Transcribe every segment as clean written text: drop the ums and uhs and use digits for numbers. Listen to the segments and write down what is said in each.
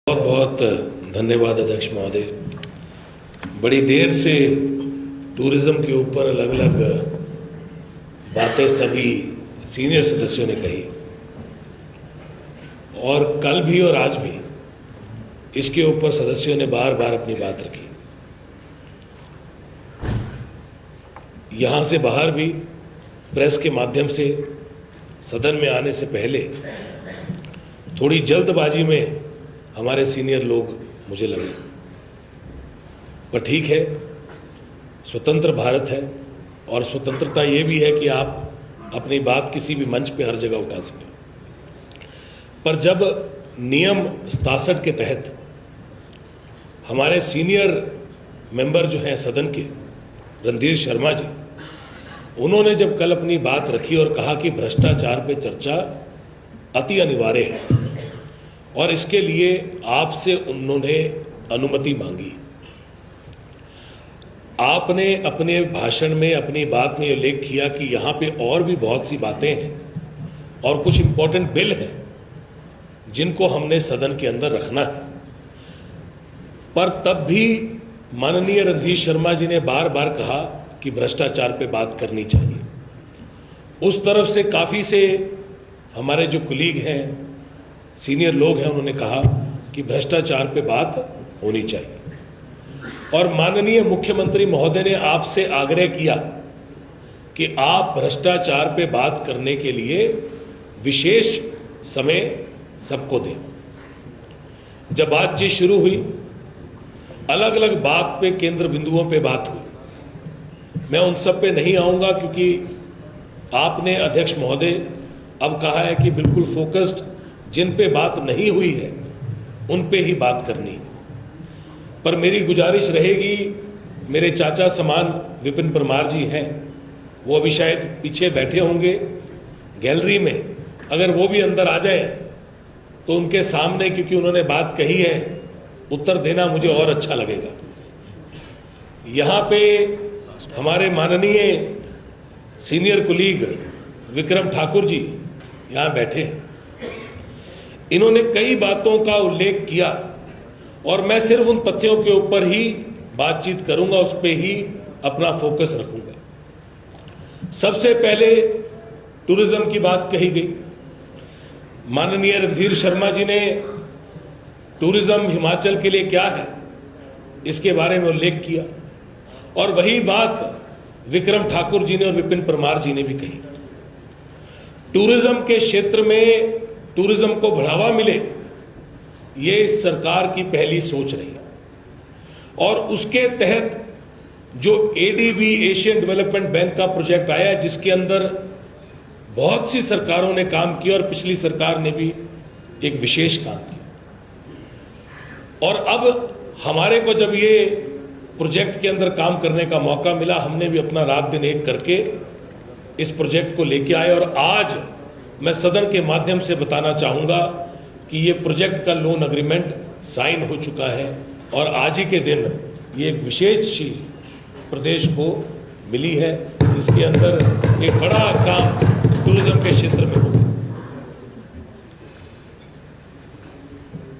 बहुत बहुत धन्यवाद अध्यक्ष महोदय। बड़ी देर से टूरिज्म के ऊपर अलग अलग बातें सभी सीनियर सदस्यों ने कही और कल भी और आज भी इसके ऊपर सदस्यों ने बार बार अपनी बात रखी। यहाँ से बाहर भी प्रेस के माध्यम से सदन में आने से पहले थोड़ी जल्दबाजी में हमारे सीनियर लोग मुझे लगे, पर ठीक है, स्वतंत्र भारत है और स्वतंत्रता ये भी है कि आप अपनी बात किसी भी मंच पे हर जगह उठा सकें। पर जब नियम 67 के तहत हमारे सीनियर मेंबर जो हैं सदन के, रणधीर शर्मा जी, उन्होंने जब कल अपनी बात रखी और कहा कि भ्रष्टाचार पे चर्चा अति अनिवार्य है और इसके लिए आपसे उन्होंने अनुमति मांगी। आपने अपने भाषण में, अपनी बात में उल्लेख किया कि यहाँ पे और भी बहुत सी बातें हैं और कुछ इंपॉर्टेंट बिल हैं जिनको हमने सदन के अंदर रखना है। पर तब भी माननीय रणधीर शर्मा जी ने बार बार कहा कि भ्रष्टाचार पे बात करनी चाहिए। उस तरफ से काफ़ी से हमारे जो कुलीग हैं, सीनियर लोग हैं, उन्होंने कहा कि भ्रष्टाचार पे बात होनी चाहिए। और माननीय मुख्यमंत्री महोदय ने आपसे आग्रह किया कि आप भ्रष्टाचार पे बात करने के लिए विशेष समय सबको दें। जब बातचीत शुरू हुई, अलग अलग बात पे, केंद्र बिंदुओं पे बात हुई। मैं उन सब पे नहीं आऊँगा क्योंकि आपने अध्यक्ष महोदय अब कहा है कि बिल्कुल फोकस्ड जिन पे बात नहीं हुई है उन पे ही बात करनी है। पर मेरी गुजारिश रहेगी, मेरे चाचा समान विपिन परमार जी हैं, वो अभी शायद पीछे बैठे होंगे गैलरी में, अगर वो भी अंदर आ जाएं तो उनके सामने, क्योंकि उन्होंने बात कही है, उत्तर देना मुझे और अच्छा लगेगा। यहाँ पे हमारे माननीय सीनियर कुलीग विक्रम ठाकुर जी यहाँ बैठे हैं। इन्होंने कई बातों का उल्लेख किया और मैं सिर्फ उन तथ्यों के ऊपर ही बातचीत करूंगा, उस पर ही अपना फोकस रखूंगा। सबसे पहले टूरिज्म की बात कही गई। माननीय रणधीर शर्मा जी ने टूरिज्म हिमाचल के लिए क्या है इसके बारे में उल्लेख किया और वही बात विक्रम ठाकुर जी ने और विपिन परमार जी ने भी कही। टूरिज्म के क्षेत्र में टूरिज्म को बढ़ावा मिले, ये इस सरकार की पहली सोच रही और उसके तहत जो एडीबी, एशियन डेवलपमेंट बैंक का प्रोजेक्ट आया है, जिसके अंदर बहुत सी सरकारों ने काम किया और पिछली सरकार ने भी एक विशेष काम किया। और अब हमारे को जब ये प्रोजेक्ट के अंदर काम करने का मौका मिला, हमने भी अपना रात दिन एक करके इस प्रोजेक्ट को लेके आए और आज मैं सदन के माध्यम से बताना चाहूँगा कि ये प्रोजेक्ट का लोन एग्रीमेंट साइन हो चुका है और आज ही के दिन ये एक विशेष चीज प्रदेश को मिली है, जिसके अंदर एक बड़ा काम टूरिज्म के क्षेत्र में होगा।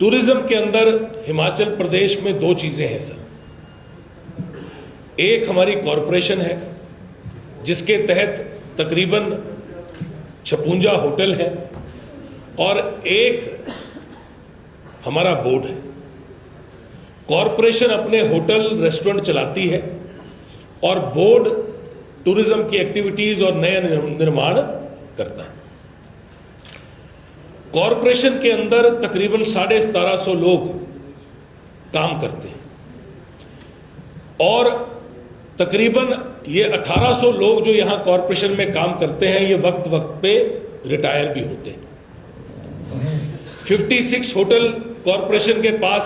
टूरिज्म के अंदर हिमाचल प्रदेश में दो चीजें हैं सर। एक हमारी कॉरपोरेशन है जिसके तहत तकरीबन 56 होटल है और एक हमारा बोर्ड है। कॉरपोरेशन अपने होटल, रेस्टोरेंट चलाती है और बोर्ड टूरिज्म की एक्टिविटीज और नया निर्माण करता है। कॉरपोरेशन के अंदर तकरीबन 1750 लोग काम करते हैं और तकरीबन ये 1800 लोग जो यहां कॉरपोरेशन में काम करते हैं, ये वक्त वक्त पे रिटायर भी होते हैं। 56 होटल कॉरपोरेशन के पास,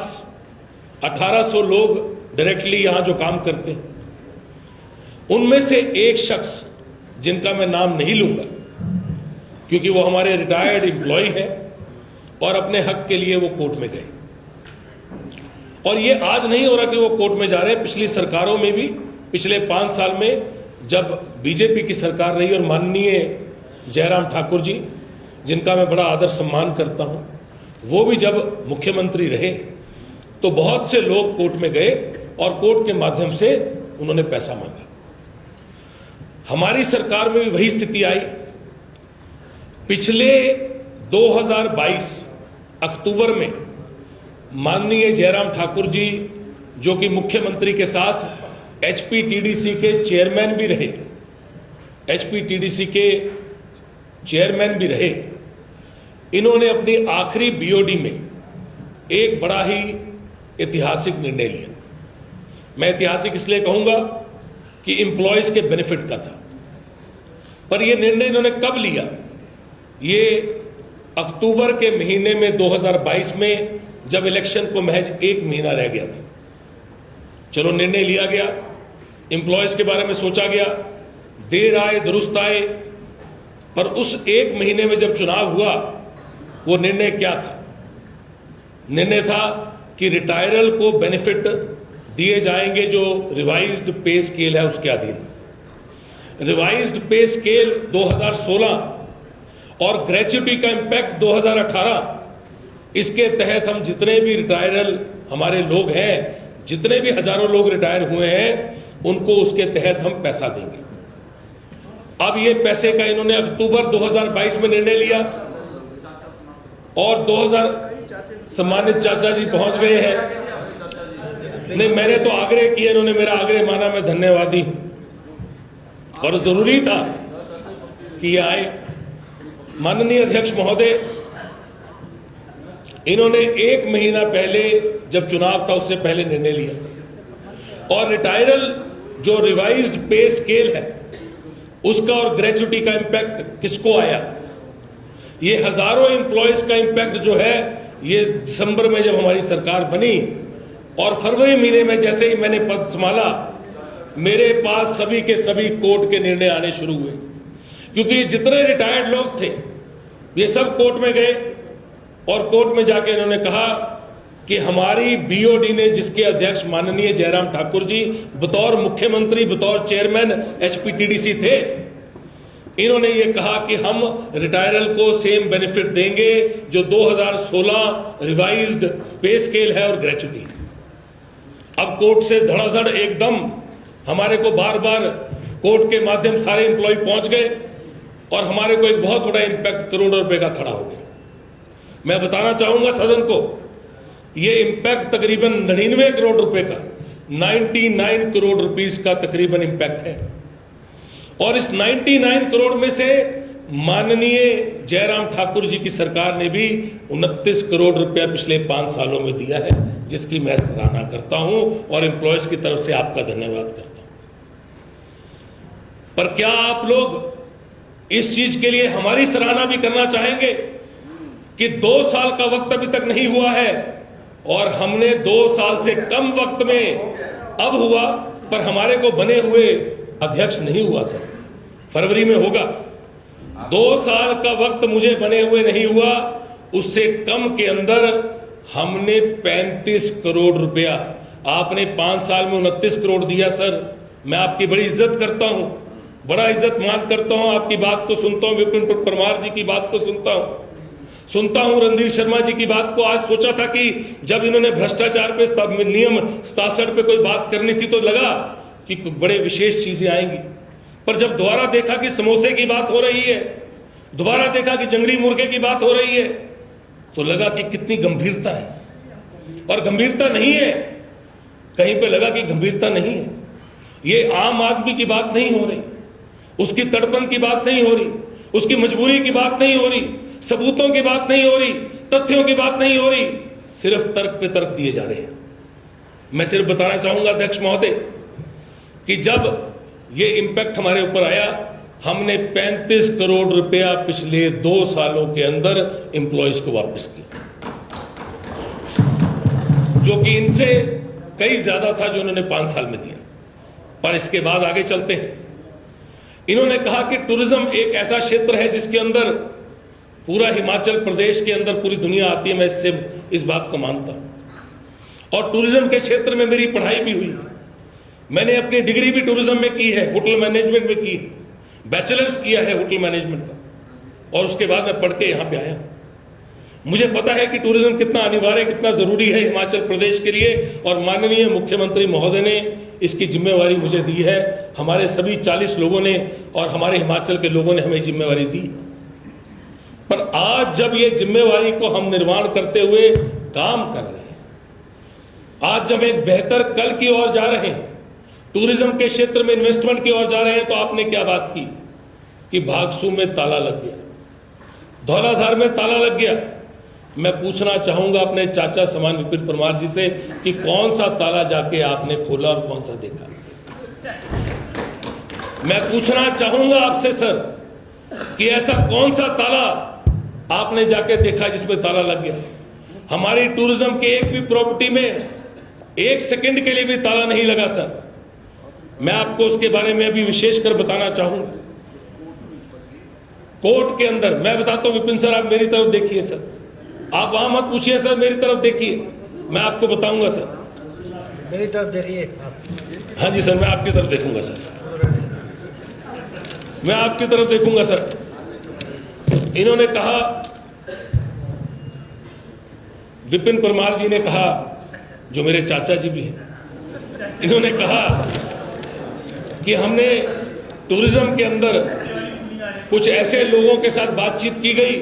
1800 लोग डायरेक्टली यहां जो काम करते हैं। उनमें से एक शख्स जिनका मैं नाम नहीं लूंगा क्योंकि वो हमारे रिटायर्ड एम्प्लॉय है और अपने हक के लिए वो कोर्ट में गए। और ये आज नहीं हो रहा कि वो कोर्ट में जा रहे हैं, पिछली सरकारों में भी, पिछले 5 साल में जब बीजेपी की सरकार रही और माननीय जयराम ठाकुर जी, जिनका मैं बड़ा आदर सम्मान करता हूं, वो भी जब मुख्यमंत्री रहे तो बहुत से लोग कोर्ट में गए और कोर्ट के माध्यम से उन्होंने पैसा मांगा। हमारी सरकार में भी वही स्थिति आई। पिछले 2022 अक्टूबर में माननीय जयराम ठाकुर जी, जो कि मुख्यमंत्री के साथ एचपीटीडीसी के चेयरमैन भी रहे, एचपीटीडीसी के चेयरमैन भी रहे, इन्होंने अपनी आखिरी बीओडी में एक बड़ा ही ऐतिहासिक निर्णय लिया। मैं ऐतिहासिक इसलिए कहूंगा कि एम्प्लॉयज के बेनिफिट का था, पर यह निर्णय इन्होंने कब लिया? ये अक्टूबर के महीने में 2022 में, जब इलेक्शन को महज 1 महीना रह गया था। चलो निर्णय लिया गया, एम्प्लॉयज के बारे में सोचा गया, देर आए दुरुस्त आए, पर उस 1 महीने में जब चुनाव हुआ, वो निर्णय क्या था? निर्णय था कि रिटायरल को बेनिफिट दिए जाएंगे जो रिवाइज्ड पे स्केल है उसके अधीन। रिवाइज्ड पे स्केल 2016 और ग्रेच्युटी का इंपैक्ट 2018, इसके तहत हम जितने भी रिटायरल हमारे लोग हैं, जितने भी हजारों लोग रिटायर हुए हैं, उनको उसके तहत हम पैसा देंगे। अब ये पैसे का इन्होंने अक्टूबर 2022 में निर्णय लिया और 2000 सम्मानित चाचा जी पहुंच गए हैं। नहीं, मैंने तो आग्रह किया, इन्होंने मेरा आग्रह माना, मैं धन्यवादी हूं और जरूरी था कि ये आए। माननीय अध्यक्ष महोदय, इन्होंने 1 महीना पहले जब चुनाव था उससे पहले निर्णय लिया और रिटायरल जो रिवाइज्ड पे स्केल है उसका और ग्रेच्युटी का इंपैक्ट किसको आया? ये हजारों एम्प्लॉयज का इंपैक्ट जो है, ये दिसंबर में जब हमारी सरकार बनी और फरवरी महीने में जैसे ही मैंने पद संभाला, मेरे पास सभी के सभी कोर्ट के निर्णय आने शुरू हुए, क्योंकि जितने रिटायर्ड लोग थे ये सब कोर्ट में गए और कोर्ट में जाके इन्होंने कहा कि हमारी बीओडी ने, जिसके अध्यक्ष माननीय जयराम ठाकुर जी बतौर मुख्यमंत्री, बतौर चेयरमैन एचपीटीडीसी थे, इन्होंने ये कहा कि हम रिटायरल को सेम बेनिफिट देंगे जो 2016 रिवाइज्ड पे स्केल है और ग्रेच्युटी। अब कोर्ट से धड़ाधड़ एकदम हमारे को बार बार कोर्ट के माध्यम सारे एम्प्लॉय पहुंच गए और हमारे को एक बहुत बड़ा इंपैक्ट करोड़ों रुपए का खड़ा हो गया। मैं बताना चाहूंगा सदन को, ये इंपैक्ट तकरीबन 99 करोड़ रुपए का, 99 करोड़ रुपीस का तकरीबन इंपैक्ट है। और इस 99 करोड़ में से माननीय जयराम ठाकुर जी की सरकार ने भी 29 करोड़ रुपया पिछले 5 सालों में दिया है, जिसकी मैं सराहना करता हूं और एम्प्लॉयज की तरफ से आपका धन्यवाद करता हूं। पर क्या आप लोग इस चीज के लिए हमारी सराहना भी करना चाहेंगे कि 2 साल का वक्त अभी तक नहीं हुआ है और हमने 2 साल से कम वक्त में अब हुआ, पर हमारे को बने हुए अध्यक्ष नहीं हुआ सर, फरवरी में होगा। 2 साल का वक्त मुझे बने हुए नहीं हुआ, उससे कम के अंदर हमने 35 करोड़ रुपया, आपने 5 साल में 29 करोड़ दिया सर। मैं आपकी बड़ी इज्जत करता हूं, बड़ा इज्जत मान करता हूं, आपकी बात को सुनता हूं, विपिन परमार जी की बात को सुनता हूं, रणधीर शर्मा जी की बात को। आज सोचा था कि जब इन्होंने भ्रष्टाचार पे नियम 67 पे कोई बात करनी थी तो लगा कि बड़े विशेष चीजें आएंगी, पर जब दोबारा देखा कि समोसे की बात हो रही है, दोबारा देखा कि जंगली मुर्गे की बात हो रही है, तो लगा कि कितनी गंभीरता है। और गंभीरता नहीं है, कहीं पे लगा कि गंभीरता नहीं है। ये आम आदमी की बात नहीं हो रही, उसकी तड़पन की बात नहीं हो रही, उसकी मजबूरी की बात नहीं हो रही, सबूतों की बात नहीं हो रही, तथ्यों की बात नहीं हो रही, सिर्फ तर्क पे तर्क दिए जा रहे हैं। मैं सिर्फ बताना चाहूंगा अध्यक्ष महोदय कि जब ये इंपैक्ट हमारे ऊपर आया, हमने 35 करोड़ रुपया पिछले 2 सालों के अंदर एम्प्लॉयज को वापस किया, जो कि इनसे कई ज्यादा था जो उन्होंने 5 साल में दिया। पर इसके बाद आगे चलते हैं। इन्होंने कहा कि टूरिज्म एक ऐसा क्षेत्र है जिसके अंदर पूरा हिमाचल प्रदेश के अंदर पूरी दुनिया आती है। मैं इस बात को मानता हूं और टूरिज्म के क्षेत्र में मेरी पढ़ाई भी हुई। मैंने अपनी डिग्री भी टूरिज्म में की है, होटल मैनेजमेंट में की है, बैचलर्स किया है होटल मैनेजमेंट का, और उसके बाद मैं पढ़ के यहां पे आया। मुझे पता है कि टूरिज्म कितना अनिवार्य, कितना जरूरी है हिमाचल प्रदेश के लिए, और माननीय मुख्यमंत्री महोदय ने इसकी जिम्मेवारी मुझे दी है। हमारे सभी 40 लोगों ने और हमारे हिमाचल के लोगों ने हमें जिम्मेवारी दी। पर आज जब ये जिम्मेवारी को हम निर्वहन करते हुए काम कर रहे हैं, आज जब एक बेहतर कल की ओर जा रहे हैं, टूरिज्म के क्षेत्र में इन्वेस्टमेंट की ओर जा रहे हैं, तो आपने क्या बात की कि भागसू में ताला लग गया, धौलाधार में ताला लग गया। मैं पूछना चाहूंगा अपने चाचा समान विपिन परमार जी से कि कौन सा ताला जाके आपने खोला और कौन सा देखा। मैं पूछना चाहूंगा आपसे सर कि ऐसा कौन सा ताला आपने जाके देखा जिसमें ताला लग गया। हमारी टूरिज्म के एक भी प्रॉपर्टी में 1 सेकंड के लिए भी ताला नहीं लगा सर। मैं आपको उसके बारे में अभी विशेष कर बताना चाहूंगा। कोर्ट के अंदर मैं बताता हूं, विपिन सर आप मेरी तरफ देखिए सर, आप वहां मत पूछिए सर, मेरी तरफ देखिए, मैं आपको बताऊंगा सर। मेरी तरफ देखिए आप। हाँ जी सर, मैं आपकी तरफ देखूंगा सर, मैं आपकी तरफ देखूंगा सर। इन्होंने कहा, विपिन परमार जी ने कहा, जो मेरे चाचा जी भी हैं, इन्होंने कहा कि हमने टूरिज्म के अंदर कुछ ऐसे लोगों के साथ बातचीत की गई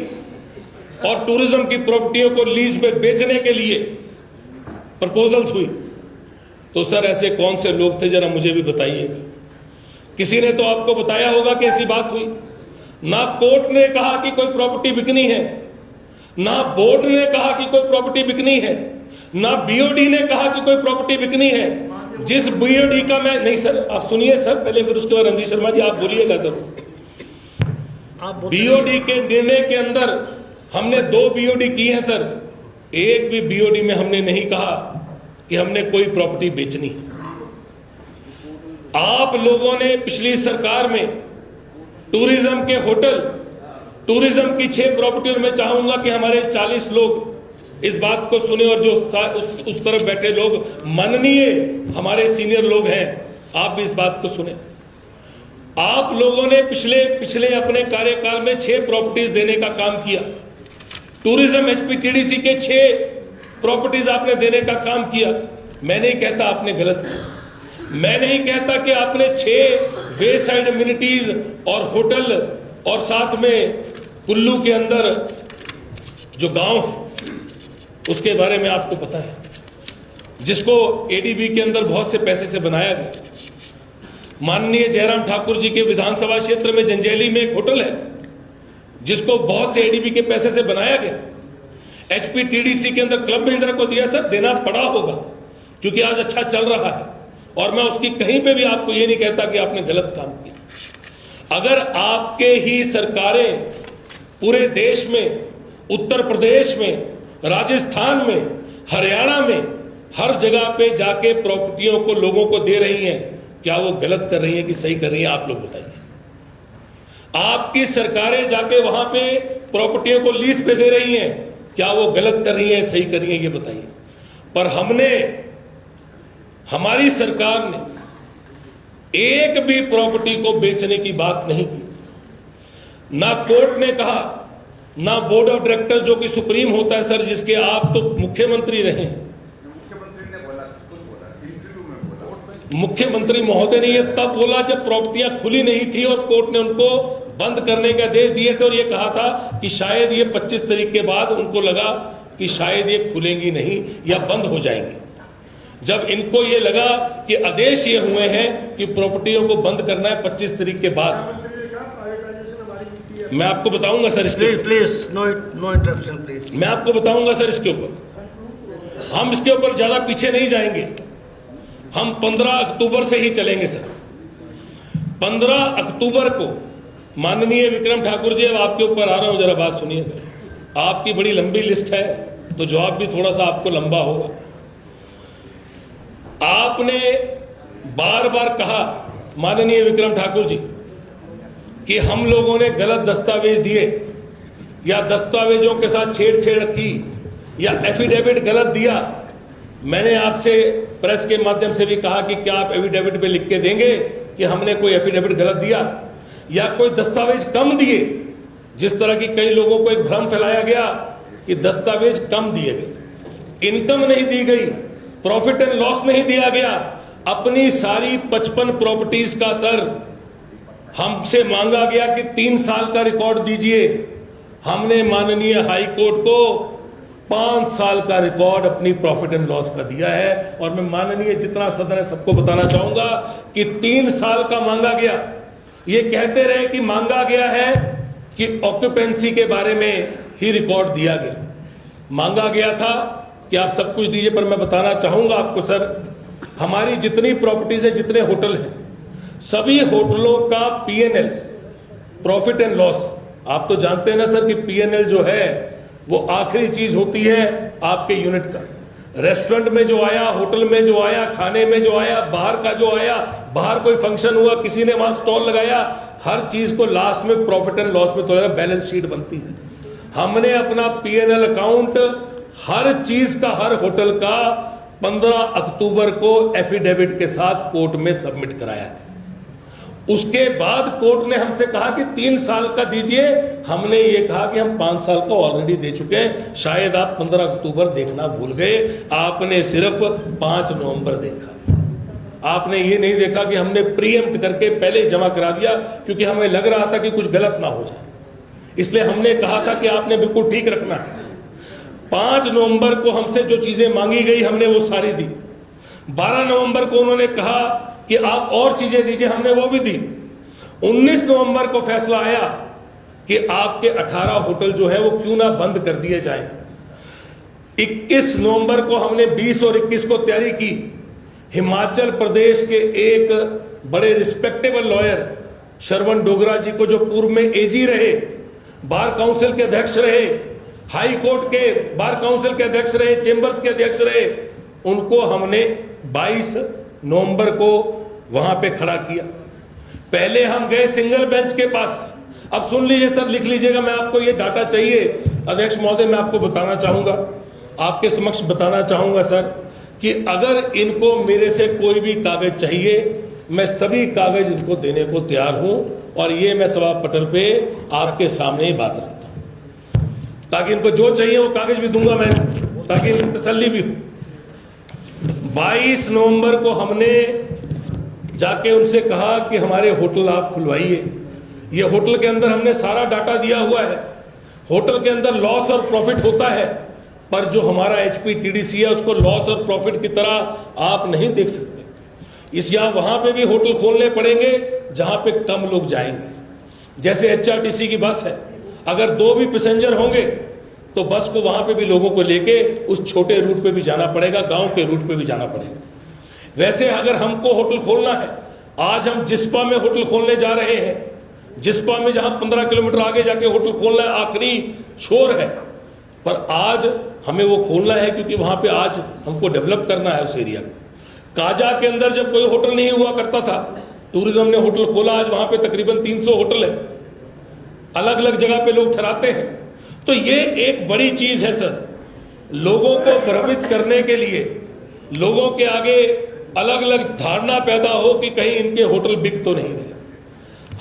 और टूरिज्म की प्रॉपर्टियों को लीज पे बेचने के लिए प्रपोजल्स हुई। तो सर ऐसे कौन से लोग थे, जरा मुझे भी बताइएगा। किसी ने तो आपको बताया होगा कि ऐसी बात हुई। ना कोर्ट ने कहा कि कोई प्रॉपर्टी बिकनी है, ना बोर्ड ने कहा कि कोई प्रॉपर्टी बिकनी है, ना बीओडी ने कहा कि कोई प्रॉपर्टी बिकनी है। जिस बीओडी का मैं नहीं सर, आप सुनिए सर पहले, फिर उसके बाद रणजीत शर्मा जी आप बोलिएगा सर। बीओडी के निर्णय के अंदर हमने 2 बीओडी की हैं सर। एक भी बीओडी में हमने नहीं कहा कि हमने कोई प्रॉपर्टी बेचनी। आप लोगों ने पिछली सरकार में टूरिज्म के होटल, टूरिज्म की 6 प्रॉपर्टी, और मैं चाहूंगा कि हमारे 40 लोग इस बात को सुने और जो उस तरफ बैठे लोग माननीय हमारे सीनियर लोग हैं, आप भी इस बात को सुने। आप लोगों ने पिछले अपने कार्यकाल में 6 प्रॉपर्टीज देने का काम किया। टूरिज्म एचपीटीडीसी के 6 प्रॉपर्टीज आपने देने का काम किया। मैं नहीं कहता आपने गलत किया, मैं नहीं कहता कि आपने 6 वे साइड एमिनिटीज और होटल और साथ में कुल्लू के अंदर जो गांव है उसके बारे में आपको पता है, जिसको एडीबी के अंदर बहुत से पैसे से बनाया गया। माननीय जयराम ठाकुर जी के विधानसभा क्षेत्र में जंजैली में एक होटल है जिसको बहुत से एडीबी के पैसे से बनाया गया। एचपीटीडीसी के अंदर क्लब महिंद्रा को दिया सर, देना पड़ा होगा क्योंकि आज अच्छा चल रहा है, और मैं उसकी कहीं पे भी आपको ये नहीं कहता कि आपने गलत काम किया। अगर आपके ही सरकारें पूरे देश में, उत्तर प्रदेश में, राजस्थान में, हरियाणा में, हर जगह पे जाके प्रॉपर्टियों को लोगों को दे रही हैं, क्या वो गलत कर रही हैं कि सही कर रही हैं? आप लोग बताइए। आपकी सरकारें जाके वहां पे प्रॉपर्टियों को लीज पे दे रही हैं, क्या वो गलत कर रही हैं, सही कर रही हैं? ये बताइए। पर हमारी सरकार ने एक भी प्रॉपर्टी को बेचने की बात नहीं की। ना कोर्ट ने कहा, ना बोर्ड ऑफ डायरेक्टर जो कि सुप्रीम होता है सर, जिसके आप तो मुख्यमंत्री रहे। मुख्यमंत्री महोदय ने ये तब बोला जब प्रॉपर्टियां खुली नहीं थी और कोर्ट ने उनको बंद करने के आदेश दिए थे, और ये कहा था कि शायद ये 25 तारीख के बाद उनको लगा कि शायद ये खुलेंगी नहीं या बंद हो जाएंगी। जब इनको ये लगा कि आदेश ये हुए हैं कि प्रॉपर्टियों को बंद करना है 25 तारीख के बाद, मैं आपको बताऊंगा सर इसके, प्लीज नो इंटरप्शन प्लीज, मैं आपको बताऊंगा सर इसके ऊपर। हम इसके ऊपर ज्यादा पीछे नहीं जाएंगे, हम 15 अक्टूबर से ही चलेंगे सर। 15 अक्टूबर को माननीय विक्रम ठाकुर जी, अब आपके ऊपर आ रहा हूं, जरा बात सुनिएगा। आपकी बड़ी लंबी लिस्ट है तो जवाब भी थोड़ा सा आपको लंबा होगा। आपने बार बार कहा माननीय विक्रम ठाकुर जी कि हम लोगों ने गलत दस्तावेज दिए या दस्तावेजों के साथ छेड़छाड़ की या एफिडेविट गलत दिया। मैंने आपसे प्रेस के माध्यम से भी कहा कि क्या आप एफिडेविट पे लिख के देंगे कि हमने कोई एफिडेविट गलत दिया या कोई दस्तावेज कम दिए, जिस तरह की कई लोगों को एक भ्रम फैलाया गया कि दस्तावेज कम दिए गए, इनकम नहीं दी गई, प्रॉफिट एंड लॉस नहीं दिया गया। अपनी सारी 55 प्रॉपर्टीज का सर हमसे मांगा गया कि 3 साल का रिकॉर्ड दीजिए। हमने माननीय हाई कोर्ट को 5 साल का रिकॉर्ड अपनी प्रॉफिट एंड लॉस का दिया है। और मैं माननीय जितना सदन है सबको बताना चाहूंगा कि 3 साल का मांगा गया। ये कहते रहे कि मांगा गया है कि ऑक्यूपेंसी के बारे में ही रिकॉर्ड दिया गया। मांगा गया था कि आप सब कुछ दीजिए, पर मैं बताना चाहूंगा आपको सर, हमारी जितनी प्रॉपर्टीज है, जितने होटल हैं, सभी होटलों का पीएनएल, प्रॉफिट एंड लॉस, आप तो जानते हैं ना सर कि पीएनएल जो है वो आखिरी चीज होती है आपके यूनिट का। रेस्टोरेंट में जो आया, होटल में जो आया, खाने में जो आया, बाहर का जो आया, बाहर कोई फंक्शन हुआ, किसी ने वहां स्टॉल लगाया, हर चीज को लास्ट में प्रॉफिट एंड लॉस में तो बैलेंस शीट बनती है। हमने अपना पीएनएल अकाउंट हर चीज का, हर होटल का 15 अक्टूबर को एफिडेविट के साथ कोर्ट में सबमिट कराया है। उसके बाद कोर्ट ने हमसे कहा कि 3 साल का दीजिए। हमने ये कहा कि हम 5 साल का ऑलरेडी दे चुके हैं। शायद आप 15 अक्टूबर देखना भूल गए, आपने सिर्फ 5 नवंबर देखा। आपने ये नहीं देखा कि हमने प्रीएम्प्ट करके पहले ही जमा करा दिया, क्योंकि हमें लग रहा था कि कुछ गलत ना हो जाए, इसलिए हमने कहा था कि आपने बिल्कुल ठीक रखना है। 5 नवंबर को हमसे जो चीजें मांगी गई हमने वो सारी दी। 12 नवंबर को उन्होंने कहा कि आप और चीजें दीजिए, हमने वो भी दी। 19 नवंबर को फैसला आया कि आपके 18 होटल जो है वो क्यों ना बंद कर दिए जाएं। 21 नवंबर को हमने 20 और 21 को तैयारी की। हिमाचल प्रदेश के एक बड़े रिस्पेक्टेबल लॉयर श्रवण डोगरा जी को, जो पूर्व में एजी रहे, बार काउंसिल के अध्यक्ष रहे, हाई कोर्ट के बार काउंसिल के अध्यक्ष रहे, चेंबर्स के अध्यक्ष रहे, उनको हमने 22 नवंबर को वहां पे खड़ा किया। पहले हम गए सिंगल बेंच के पास। अब सुन लीजिए सर, लिख लीजिएगा, मैं आपको ये डाटा चाहिए अध्यक्ष महोदय, मैं आपको बताना चाहूंगा, आपके समक्ष बताना चाहूंगा सर, कि अगर इनको मेरे से कोई भी कागज चाहिए, मैं सभी कागज इनको देने को तैयार हूं। और ये मैं सभा पटल पे आपके सामने ही बात रखता हूं, ताकि इनको जो चाहिए वो कागज भी दूंगा मैं, ताकि इनको तसल्ली भी हो। 22 नवंबर को हमने जाके उनसे कहा कि हमारे होटल आप खुलवाइए। ये होटल के अंदर हमने सारा डाटा दिया हुआ है। होटल के अंदर लॉस और प्रॉफिट होता है, पर जो हमारा HPTDC है उसको लॉस और प्रॉफिट की तरह आप नहीं देख सकते। इस यहाँ वहां पे भी होटल खोलने पड़ेंगे जहां पे कम लोग जाएंगे। जैसे HRTC की बस है, अगर 2 भी पैसेंजर होंगे तो बस को वहां पे भी लोगों को लेके उस छोटे रूट पे भी जाना पड़ेगा, गांव के रूट पे भी जाना पड़ेगा। वैसे अगर हमको होटल खोलना है, आज हम जिस्पा में होटल खोलने जा रहे हैं। जिस्पा में जहां 15 किलोमीटर आगे जाके होटल खोलना है, आखिरी छोर है, पर आज हमें वो खोलना है क्योंकि वहां पे आज हमको डेवलप करना है उस एरिया को। काजा के अंदर जब कोई होटल नहीं हुआ करता था, टूरिज्म ने होटल खोला, आज वहां पे तकरीबन 300 होटल है, अलग अलग जगह पे लोग ठहराते हैं। तो ये एक बड़ी चीज है सर, लोगों को भ्रमित करने के लिए, लोगों के आगे अलग अलग धारणा पैदा हो कि कहीं इनके होटल बिक तो नहीं रहे।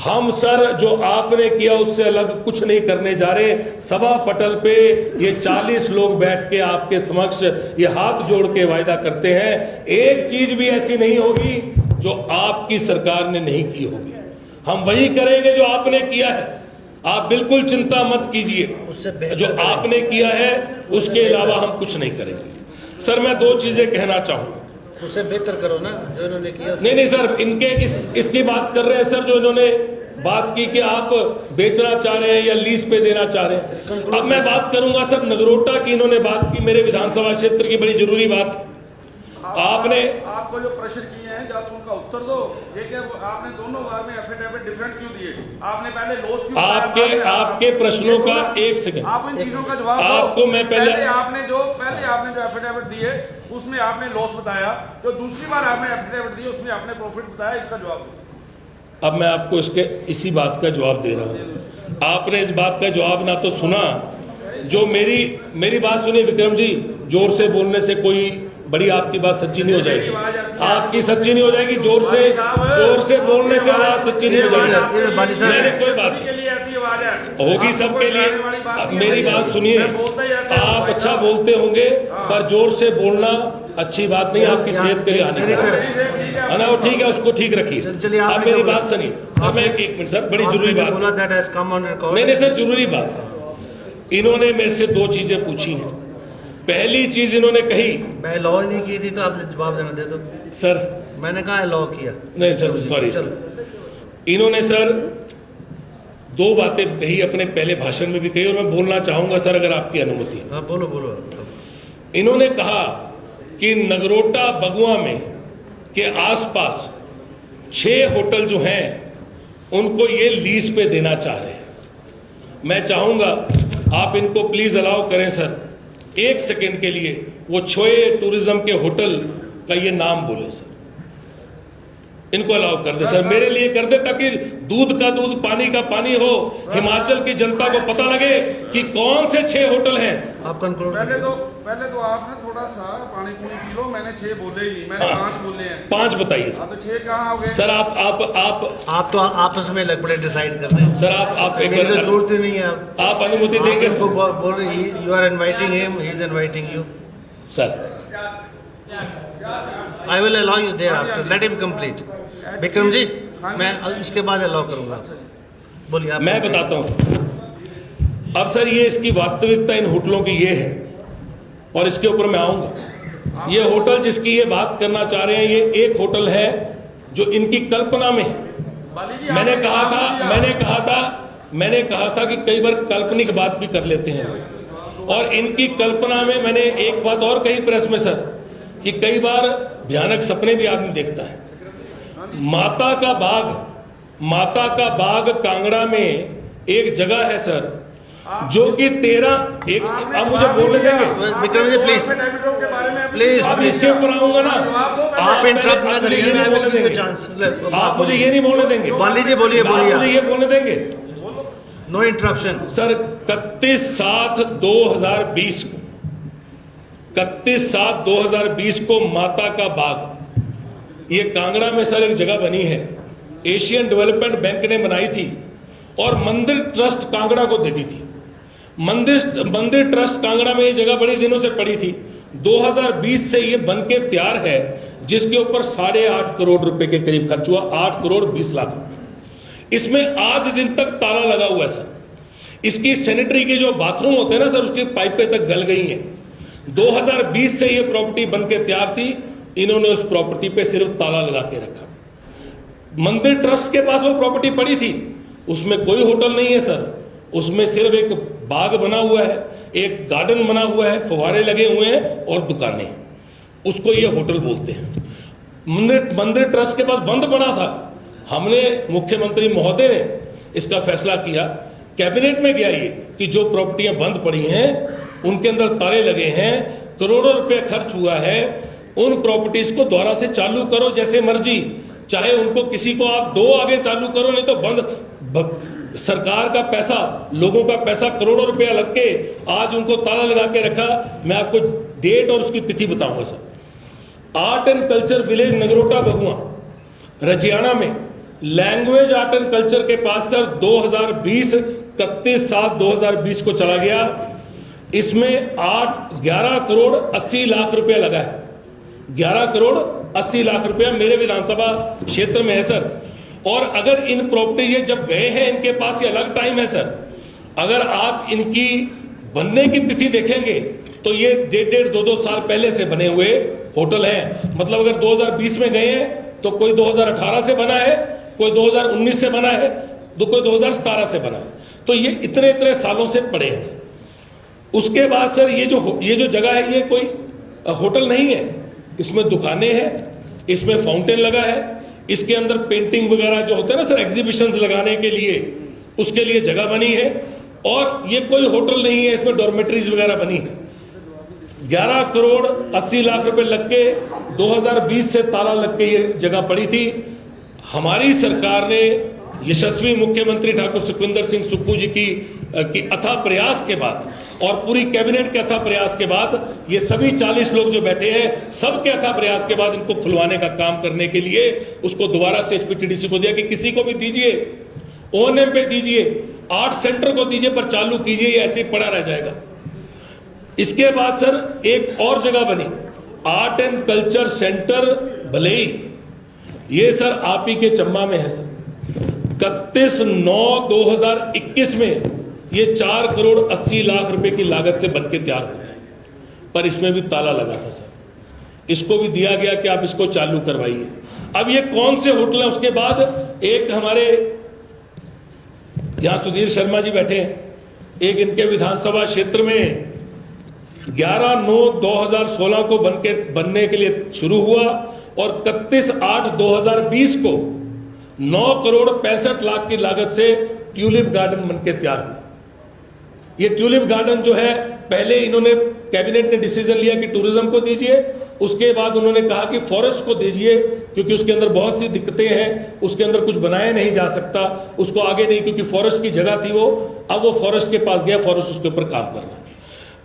हम सर जो आपने किया उससे अलग कुछ नहीं करने जा रहे। सभा पटल पे ये 40 लोग बैठ के आपके समक्ष ये हाथ जोड़ के वायदा करते हैं, एक चीज भी ऐसी नहीं होगी जो आपकी सरकार ने नहीं की होगी। हम वही करेंगे जो आपने किया है, आप बिल्कुल चिंता मत कीजिए। जो आपने किया है उसके अलावा हम कुछ नहीं करेंगे। सर मैं 2 चीजें कहना चाहूंगा। उसे बेहतर करो ना जो इन्होंने किया। नहीं सर, इनके इसकी बात कर रहे हैं सर, जो इन्होंने बात की कि आप बेचना चाह रहे हैं या लीज पे देना चाह रहे हैं। अब मैं बात करूंगा सर नगरोटा की, इन्होंने बात की मेरे विधानसभा क्षेत्र की, बड़ी जरूरी बात। आपको जो प्रश्न किए हैं या तो उनका उत्तर दो। ये क्या आपने दोनों बार में एफिडेविट डिफरेंट क्यों दिए? आपने पहले लॉस क्यों? आपके प्रश्नों का एक सेकंड, आप इन चीजों का जवाब आपको मैं पहले आपने जो एफिडेविट दिए उसमें आपने लॉस बताया, जो दूसरी बार आपने एफिडेविट दिए उसमें आपने प्रॉफिट बताया, इसका जवाब दो। अब मैं आपको इसी बात का जवाब दे रहा हूं। आपने इस बात का जवाब ना तो सुना, जो मेरी बात सुनिए विक्रम जी, जोर से बोलने से कोई बड़ी आपकी बात सच्ची नहीं हो जाएगी, आपकी सच्ची नहीं हो जाएगी। जोर से बोलने से आवाज सच्ची नहीं हो जाएगी। मैंने कोई बात के लिए ऐसी आवाज है। होगी सबके लिए। मेरी बात सुनिए, आप अच्छा बोलते होंगे पर जोर से बोलना अच्छी बात नहीं, आपकी सेहत के लिए हानिकारक है ना। वो ठीक है, उसको ठीक रखिए। चलिए, आप आपने मेरी बोला। बात सुनिए सर, मैं एक मिनट सर, बड़ी जरूरी बात बोला that has come on record. नहीं सर, जरूरी बात है। इन्होंने मेरे से दो चीजें पूछी हैं। पहली चीज इन्होंने कही, मैं लॉ नहीं की थी तो आपने जवाब देना दे दो। सर मैंने कहा लॉ किया। नहीं सर, सॉरी सर, इन्होंने सर दो बातें कही अपने पहले भाषण में भी कही, और मैं बोलना चाहूंगा सर अगर आपकी अनुमति है। हाँ बोलो बोलो। इन्होंने कहा कि नगरोटा बगुआ में के आसपास 6 होटल जो हैं उनको ये लीज पे देना चाह रहे हैं। मैं चाहूंगा आप इनको प्लीज अलाउ करें सर, 1 सेकेंड के लिए वो 6 टूरिज्म के होटल का ये नाम बोले सर, इनको अलाउ कर दे सर, मेरे लिए कर दे, ताकि दूध का दूध पानी का पानी हो, हिमाचल की जनता को पता लगे कि कौन से 6 होटल हैं। आप कंक्लूड। पहले तो आपने थोड़ा सा पानी पूरी पी लो, मैंने 6 बोले ही, मैंने 5 बोले हैं। 5 बताइए सर। तो 6 कहाँ हो गए सर आप तो आपस में लग पड़े डिसाइड कर रहे हैं सर, आप एक मेरी तो बार जरूरत ही नहीं है। आप अनुमति देंगे आप सर? इसको बोल रहे, you are inviting him, he is inviting you. Sir I will allow you there after, let him complete. Vikram ji, मैं इसके बाद अलाउ करूंगा। बोलिए आप। मैं बताता हूं अब सर, ये इसकी वास्तविकता इन होटलों की ये है, और इसके ऊपर मैं आऊंगा। ये होटल जिसकी ये बात करना चाह रहे हैं, ये एक होटल है जो इनकी कल्पना में है। मैंने कहा था कि कई बार काल्पनिक बात भी कर लेते हैं, और इनकी कल्पना में मैंने एक बात और कही प्रेस में सर, कि कई बार भयानक सपने भी आदमी देखता है। माता का बाग कांगड़ा में एक जगह है सर, जो कि 13 एक, आप मुझे बोलने देंगे विक्रम जी प्लीज अब इसके ऊपर आऊंगा ना, आप इंटरप्ट ना करिए, मैं विल गिव यू चांस। आप मुझे ये नहीं बोलने देंगे। वाली जी बोलिए आप मुझे ये बोलने देंगे? नो इंटरप्शन सर 31/7/2020 को 31/7/2020 को माता का बाग, ये कांगड़ा में सर एक जगह बनी है, एशियन डेवलपमेंट बैंक ने बनाई थी और मंदिर ट्रस्ट कांगड़ा को दे दी थी। मंदिर ट्रस्ट कांगड़ा में ये जगह बड़ी दिनों से पड़ी थी। 2020 से ये बन के तैयार है, जिसके ऊपर 8.5 करोड़ रुपए के करीब खर्च हुआ, 8 करोड़ 20 लाख रुपए। इसमें आज दिन तक ताला लगा हुआ है सर। इसकी सैनिटरी के जो बाथरूम होते हैं ना सर, उसकी पाइपें तक गल गई हैं। 2020 से ये प्रॉपर्टी बन के तैयार थी, इन्होंने उस प्रॉपर्टी पे सिर्फ ताला लगा के रखा। मंदिर ट्रस्ट के पास वो प्रॉपर्टी पड़ी थी, उसमें कोई होटल नहीं है सर, उसमें सिर्फ एक बाग बना हुआ है, एक गार्डन बना हुआ है, फव्वारे लगे हुए हैं और दुकानें, उसको ये होटल बोलते हैं। मंदिर ट्रस्ट के पास बंद पड़ा था, हमने मुख्यमंत्री महोदय ने इसका फैसला किया, कैबिनेट में गया ये कि जो प्रॉपर्टियां बंद पड़ी हैं उनके अंदर ताले लगे हैं, करोड़ों रुपए खर्च हुआ है, उन प्रॉपर्टीज को दोबारा से चालू करो जैसे मर्जी, चाहे उनको किसी को आप दो आगे चालू करो, नहीं तो बंद। सरकार का पैसा, लोगों का पैसा, करोड़ों रुपया लग के आज उनको ताला लगा के रखा। मैं आपको डेट और उसकी तिथि बताऊंगा sir. Art and culture village Nagrota Bagua Rajiana में लैंग्वेज आर्ट एंड कल्चर के पास सर 2020 31/7/2020 को चला गया। इसमें 11 करोड़ 80 लाख रुपया लगा है। 11 करोड़ 80 लाख रुपया मेरे विधानसभा क्षेत्र में है सर। और अगर इन प्रॉपर्टी ये जब गए हैं इनके पास, ये अलग टाइम है सर, अगर आप इनकी बनने की तिथि देखेंगे तो ये 1.5-2 साल पहले से बने हुए होटल हैं। मतलब अगर 2020 में गए हैं तो कोई 2018 से बना है, कोई 2019 से बना है, तो कोई 2017 से बना है। तो ये इतने सालों से पड़े हैं सर। उसके बाद सर ये जो जगह है, ये कोई होटल नहीं है, इसमें दुकानें हैं, इसमें फाउंटेन लगा है, इसके अंदर पेंटिंग वगैरह जो होते हैं ना सर, एग्जीबिशंस लगाने के लिए, उसके लिए जगह बनी है। और ये कोई होटल नहीं है, इसमें डॉर्मेटरीज वगैरह बनी है। 11 करोड़ 80 लाख रुपए लग के 2020 से ताला लग के ये जगह पड़ी थी। हमारी सरकार ने, यशस्वी मुख्यमंत्री ठाकुर सुखविंदर सिंह सुक्खू जी की अथाह प्रयास के बाद और पूरी कैबिनेट के अथाह प्रयास के बाद, ये सभी 40 लोग जो बैठे हैं, सबके अथाह प्रयास के बाद इनको खुलवाने का काम करने के लिए उसको दोबारा से एचपीटीडीसी को दिया कि किसी को भी दीजिए, ओएनएम पे दीजिए, आर्ट सेंटर को दीजिए पर चालू कीजिए, ये ऐसे ही पड़ा रह जाएगा। इसके बाद सर एक और जगह बनी art and culture centre Bhalei, ये सर आप ही के चम्बा में है सर। 31/9/2021 में ये 4 करोड़ 80 लाख रुपए की लागत से बनके तैयार हो गया, पर इसमें भी ताला लगा था सर। इसको भी दिया गया कि आप इसको चालू करवाइए। अब ये कौन से होटल है? उसके बाद एक हमारे यहां सुधीर शर्मा जी बैठे हैं, एक इनके विधानसभा क्षेत्र में 11/9/2016 को बनने के लिए शुरू हुआ और 31/8/2020 को 9 करोड़ 65 लाख की लागत से ट्यूलिप गार्डन बनके तैयार हुआ। ये ट्यूलिप गार्डन जो है, पहले इन्होंने कैबिनेट ने डिसीजन लिया कि टूरिज्म को दीजिए, उसके बाद उन्होंने कहा कि फॉरेस्ट को दीजिए क्योंकि उसके अंदर बहुत सी दिक्कतें हैं, उसके अंदर कुछ बनाया नहीं जा सकता, उसको आगे नहीं, क्योंकि फॉरेस्ट की जगह थी वो। अब वो फॉरेस्ट के पास गया, फॉरेस्ट उसके ऊपर काम कर रहा है।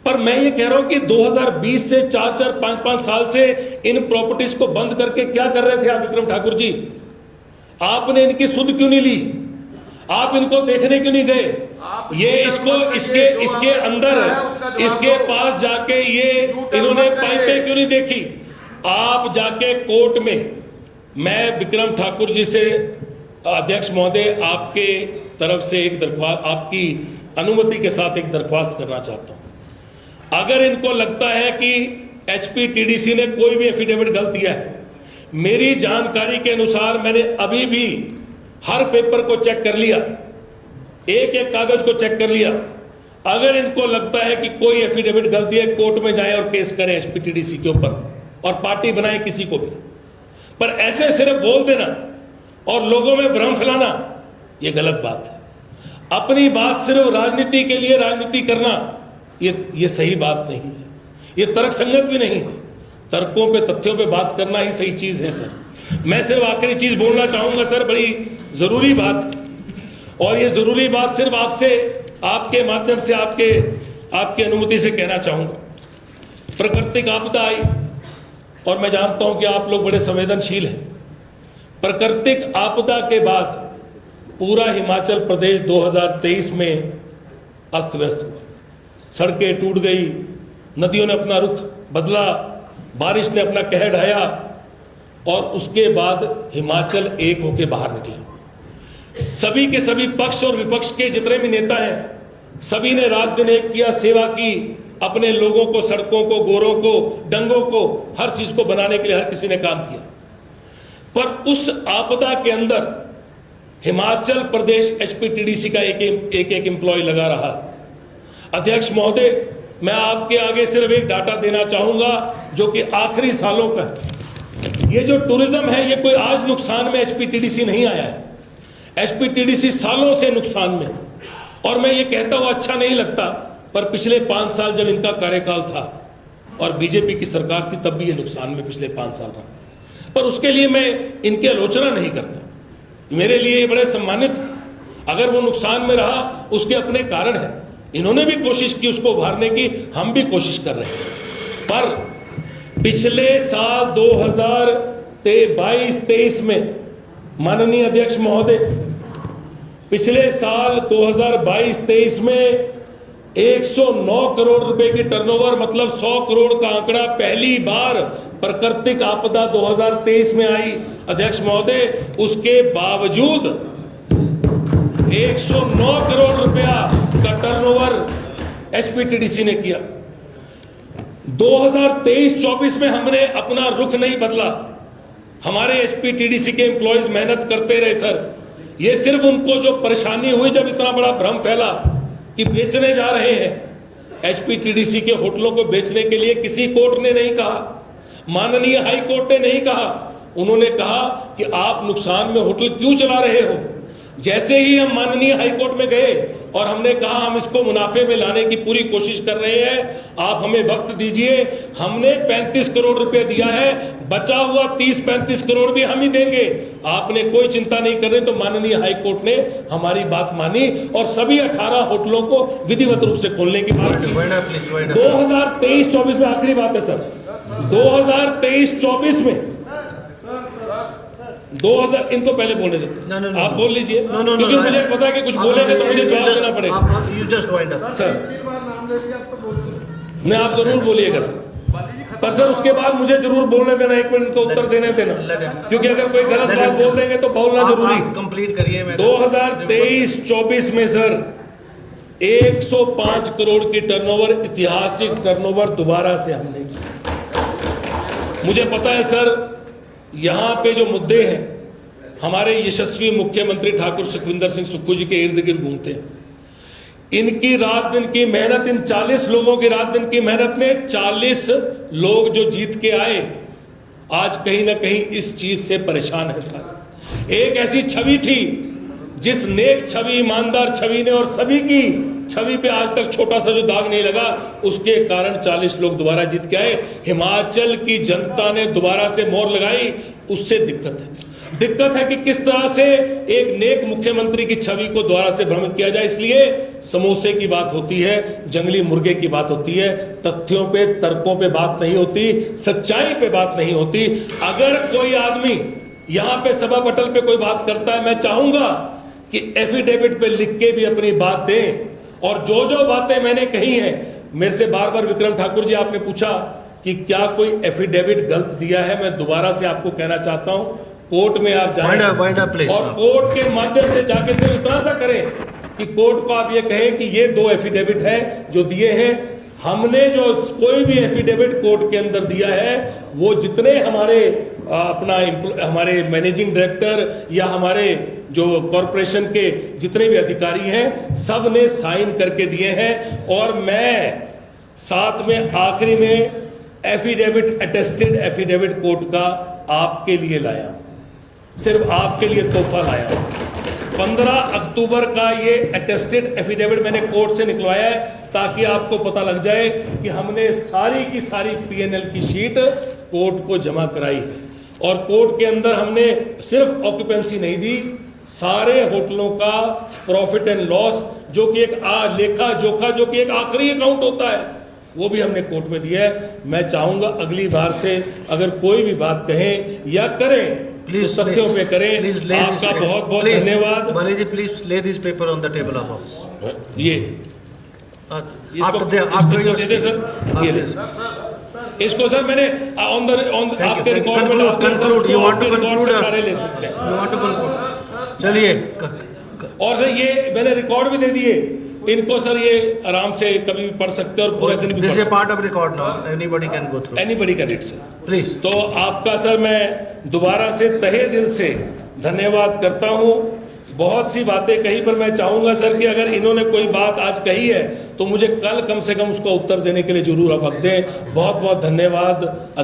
पर मैं ये कह रहा हूं कि 2020 से 4-4, 5-5 साल से इन प्रॉपर्टीज को बंद करके क्या कर रहे थे आप विक्रम ठाकुर जी? आपने इनकी सुध क्यों नहीं ली? आप इनको देखने क्यों नहीं गए? ये इसके अंदर इसके पास जाके ये इन्होंने पाइपें क्यों नहीं देखी? आप जाके कोर्ट में, मैं विक्रम ठाकुर जी से अध्यक्ष महोदय आपके तरफ से एक दरख्वास्त, आपकी अनुमति के साथ एक दरख्वास्त करना चाहता हूं। अगर इनको लगता है कि एचपीटीडीसी ने कोई भी एफिडेविट गलत दिया है, मेरी जानकारी के अनुसार मैंने अभी भी हर पेपर को चेक कर लिया, एक एक कागज को चेक कर लिया। अगर इनको लगता है कि कोई एफिडेविट गलत दिया, कोर्ट में जाए और केस करें एचपीटीडीसी के ऊपर और पार्टी बनाए किसी को भी। पर ऐसे सिर्फ बोल देना और लोगों में भ्रम फैलाना, यह गलत बात है। अपनी बात सिर्फ राजनीति के लिए राजनीति करना, ये सही बात नहीं है, ये तर्कसंगत भी नहीं है। तर्कों पे, तथ्यों पे बात करना ही सही चीज है सर। मैं सिर्फ आखिरी चीज बोलना चाहूंगा सर, बड़ी जरूरी बात, और ये जरूरी बात सिर्फ आपसे, आपके माध्यम से, आपकी अनुमति से कहना चाहूंगा। प्राकृतिक आपदा आई और मैं जानता हूं कि आप लोग बड़े संवेदनशील हैं। प्राकृतिक आपदा के बाद पूरा हिमाचल प्रदेश 2023 में अस्त व्यस्त हुआ, सड़कें टूट गई, नदियों ने अपना रुख बदला, बारिश ने अपना कहर ढाया और उसके बाद हिमाचल एक होकर बाहर निकला। सभी के सभी पक्ष और विपक्ष के जितने भी नेता हैं, सभी ने रात दिन एक किया, सेवा की, अपने लोगों को, सड़कों को, गोरों को, डंगों को, हर चीज को बनाने के लिए हर किसी ने काम किया। पर उस आपदा के अंदर हिमाचल प्रदेश एचपीटीडीसी का एक एम्प्लॉय लगा रहा। अध्यक्ष महोदय, मैं आपके आगे सिर्फ एक डाटा देना चाहूंगा जो कि आखिरी सालों का है। ये जो टूरिज्म है, ये कोई आज नुकसान में एचपीटीडीसी नहीं आया है, एचपीटीडीसी सालों से नुकसान में। और मैं ये कहता हूं अच्छा नहीं लगता, पर पिछले 5 साल जब इनका कार्यकाल था और बीजेपी की सरकार थी, तब भी ये नुकसान में पिछले 5 साल रहा। पर उसके लिए मैं इनकी आलोचना नहीं करता, मेरे लिए ये बड़े सम्मानित। अगर वो नुकसान में रहा, उसके अपने कारण है, इन्होंने भी कोशिश की उसको उभारने की, हम भी कोशिश कर रहे हैं। पर पिछले साल 2022-23 में माननीय अध्यक्ष महोदय, पिछले साल 2022-23 में 109 करोड़ रुपए की टर्नओवर, मतलब 100 करोड़ का आंकड़ा पहली बार प्राकृतिक आपदा 2023 में आई। अध्यक्ष महोदय, उसके बावजूद 109 करोड़ रुपया का टर्नओवर एचपीटीडीसी ने किया। 2023-24 में हमने अपना रुख नहीं बदला, हमारे एचपीटीडीसी के एम्प्लॉयज मेहनत करते रहे सर। ये सिर्फ उनको जो परेशानी हुई जब इतना बड़ा भ्रम फैला कि बेचने जा रहे हैं, एचपीटीडीसी के होटलों को बेचने के लिए किसी कोर्ट ने नहीं कहा, माननीय हाई कोर्ट ने नहीं कहा। उन्होंने कहा कि आप नुकसान में होटल क्यों चला रहे हो। जैसे ही हम माननीय हाईकोर्ट में गए और हमने कहा हम इसको मुनाफे में लाने की पूरी कोशिश कर रहे हैं, आप हमें वक्त दीजिए, हमने 35 करोड़ रुपए दिया है, बचा हुआ 30-35 करोड़ भी हम ही देंगे, आपने कोई चिंता नहीं कर रहे। तो माननीय हाईकोर्ट ने हमारी बात मानी और सभी 18 होटलों को विधिवत रूप से खोलने की बात की। 2023-24 में, आखिरी बात है सर, 2023-24 में 2000 इनको पहले बोलने देते No, no, no, आप no. बोल लीजिए No, no, no, क्योंकि no, मुझे I- पता है कि कुछ बोलेंगे तो मुझे जवाब देना पड़ेगा you just wind up sir 3 बार नाम ले लिया, अब तो बोलिए। नहीं आप जरूर बोलिएगा सर बाली जी खत्म पर सर उसके बाद मुझे जरूर बोलने देना, 1 मिनट को उत्तर देने देना, क्योंकि अगर कोई गलत बात बोल देंगे तो बोलना जरूरी। कंप्लीट करिए। मैं 2023-24 में सर 105 करोड़ की टर्नओवर, ऐतिहासिक टर्नओवर दोबारा से हमने की। मुझे पता है सर यहाँ पे जो मुद्दे हैं हमारे यशस्वी मुख्यमंत्री ठाकुर सुखविंदर सिंह सुक्खू जी के इर्द गिर्द घूमते हैं। इनकी रात दिन की मेहनत, इन 40 लोगों की रात दिन की मेहनत में 40 लोग जो जीत के आए आज कहीं ना कहीं इस चीज से परेशान है सर। एक ऐसी छवि थी जिस नेक छवि, ईमानदार छवि ने और सभी की छवि पे आज तक छोटा सा जो दाग नहीं लगा, उसके कारण 40 लोग दोबारा जीत के आए। हिमाचल की जनता ने दोबारा से मोहर लगाई, उससे दिक्कत है। दिक्कत है कि किस तरह से एक नेक मुख्यमंत्री की छवि को दोबारा से भ्रमित किया जाए। इसलिए समोसे की बात होती है, जंगली मुर्गे की बात होती है, तथ्यों पे, तर्कों पे बात नहीं होती, सच्चाई पे बात नहीं होती। अगर कोई आदमी यहां पे सभा पटल पे कोई बात करता है, मैं चाहूंगा कि एफिडेविट पे लिख के भी अपनी बात दें। और जो जो बातें मैंने कही हैं, मेरे से बार बार विक्रम ठाकुर जी आपने पूछा कि क्या कोई एफिडेविट गलत दिया है, मैं दोबारा से आपको कहना चाहता हूं, कोर्ट में आप जाएं Wind up, please. और कोर्ट के माध्यम से जाके सिर्फ इतना सा करें कि कोर्ट को आप ये कहें कि ये 2 एफिडेविट है जो दिए हैं। हमने जो कोई भी एफिडेविट कोर्ट के अंदर दिया है, वो जितने हमारे हमारे मैनेजिंग डायरेक्टर या हमारे जो कॉरपोरेशन के जितने भी अधिकारी हैं, सब ने साइन करके दिए हैं। और मैं साथ में आखिरी में एफिडेविट, अटेस्टेड एफिडेविट कोर्ट का आपके लिए लाया, सिर्फ आपके लिए तोहफा लाया। 15 अक्टूबर का ये अटेस्टेड एफिडेविट मैंने कोर्ट से निकलवाया है, ताकि आपको पता लग जाए कि हमने सारी की सारी पीएनएल की शीट कोर्ट को जमा कराई है। और कोर्ट के अंदर हमने सिर्फ ऑक्यूपेंसी नहीं दी, सारे होटलों का प्रॉफिट एंड लॉस, जो कि एक लेखा जोखा, जो कि एक आखिरी अकाउंट होता है, वो भी हमने कोर्ट में दिया है। मैं चाहूंगा अगली बार से अगर कोई भी बात कहें या करें, प्लीज तो तथ्यों पे करें। आपका बहुत बहुत धन्यवाद। बाली जी प्लीज ले this paper on the table of house. ये आफ्टर दे दे सर, ये ले इसको सर मैंने ऑन आपके रिकॉर्ड में conclude. You want to conclude? सारे ले सकते हैं। You want to conclude? चलिए। और सर ये मैंने रिकॉर्ड भी दे दिए इनको सर, ये आराम से कभी भी पढ़ सकते हैं और पूरे दिन भी This पढ़ is a सकते part of record now. Anybody can go through. हैं। Anybody can read, sir. Please. तो आपका सर मैं दोबारा से तहे दिल से धन्यवाद करता हूं। बहुत सी बातें कही, पर मैं चाहूंगा सर कि अगर इन्होंने कोई बात आज कही है तो मुझे कल कम से कम उसका उत्तर देने के लिए जरूर आप वक्त दें। बहुत बहुत धन्यवाद।